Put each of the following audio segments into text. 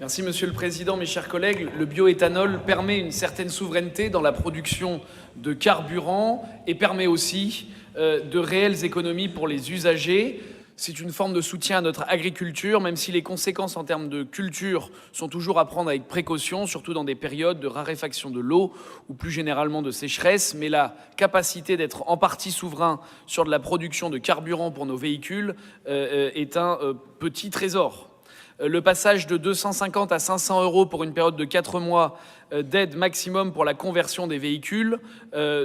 Merci Monsieur le Président, mes chers collègues. Le bioéthanol permet une certaine souveraineté dans la production de carburant et permet aussi de réelles économies pour les usagers. C'est une forme de soutien à notre agriculture, même si les conséquences en termes de culture sont toujours à prendre avec précaution, surtout dans des périodes de raréfaction de l'eau ou plus généralement de sécheresse. Mais la capacité d'être en partie souverain sur de la production de carburant pour nos véhicules est un petit trésor. Le passage de 250 à 500 € pour une période de 4 mois d'aide maximum pour la conversion des véhicules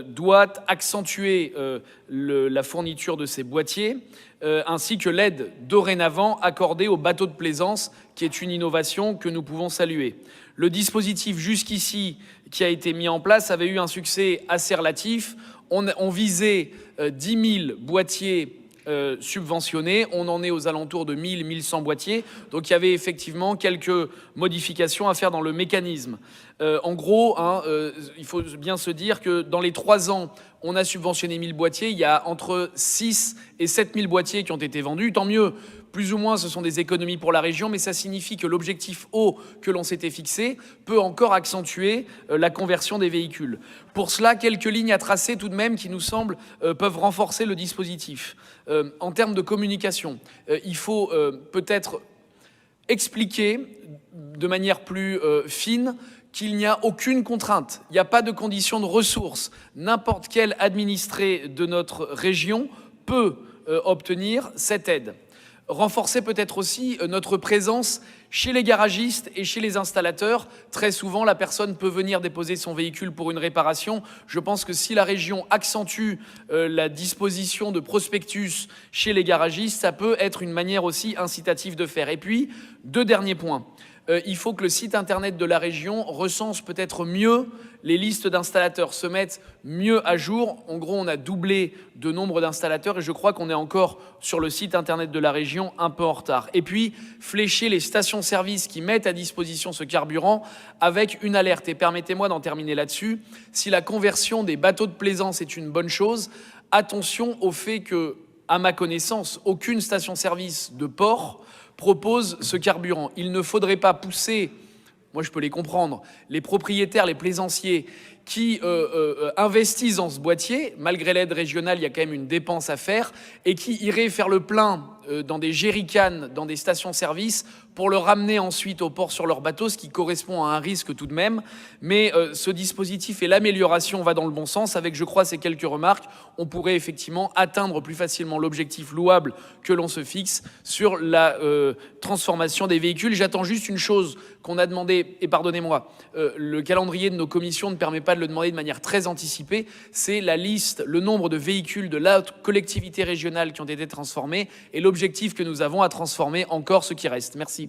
doit accentuer la fourniture de ces boîtiers, ainsi que l'aide dorénavant accordée aux bateaux de plaisance, qui est une innovation que nous pouvons saluer. Le dispositif jusqu'ici qui a été mis en place avait eu un succès assez relatif. On visait 10 000 boîtiers subventionnés, on en est aux alentours de 1 100 boîtiers, donc il y avait effectivement quelques modifications à faire dans le mécanisme. En gros, il faut bien se dire que dans les 3 ans, on a subventionné 1000 boîtiers, il y a entre 6 et 7000 boîtiers qui ont été vendus, tant mieux. Plus ou moins, ce sont des économies pour la région, mais ça signifie que l'objectif haut que l'on s'était fixé peut encore accentuer la conversion des véhicules. Pour cela, quelques lignes à tracer tout de même qui nous semblent peuvent renforcer le dispositif. En termes de communication, il faut peut-être expliquer de manière plus fine qu'il n'y a aucune contrainte, il n'y a pas de condition de ressources. N'importe quel administré de notre région peut obtenir cette aide. Renforcer peut-être aussi notre présence chez les garagistes et chez les installateurs. Très souvent, la personne peut venir déposer son véhicule pour une réparation. Je pense que si la région accentue la disposition de prospectus chez les garagistes, ça peut être une manière aussi incitative de faire. Et puis, 2 derniers points. Il faut que le site internet de la région recense peut-être mieux les listes d'installateurs, se mettent mieux à jour. En gros, on a doublé de nombre d'installateurs et je crois qu'on est encore sur le site internet de la région un peu en retard. Et puis, flécher les stations-service qui mettent à disposition ce carburant avec une alerte. Et permettez-moi d'en terminer là-dessus. Si la conversion des bateaux de plaisance est une bonne chose, attention au fait que, à ma connaissance, aucune station-service de port propose ce carburant. Il ne faudrait pas pousser, moi je peux les comprendre, les propriétaires, les plaisanciers qui investissent dans ce boîtier, malgré l'aide régionale, il y a quand même une dépense à faire, et qui iraient faire le plein dans des jerrycans, dans des stations-service, pour le ramener ensuite au port sur leur bateau, ce qui correspond à un risque tout de même. Mais ce dispositif et l'amélioration va dans le bon sens. Avec, je crois, ces quelques remarques, on pourrait effectivement atteindre plus facilement l'objectif louable que l'on se fixe sur la transformation des véhicules. J'attends juste une chose qu'on a demandé, et pardonnez-moi, le calendrier de nos commissions ne permet pas de le demander de manière très anticipée, c'est la liste, le nombre de véhicules de la collectivité régionale qui ont été transformés et l'objectif que nous avons à transformer encore ce qui reste. Merci.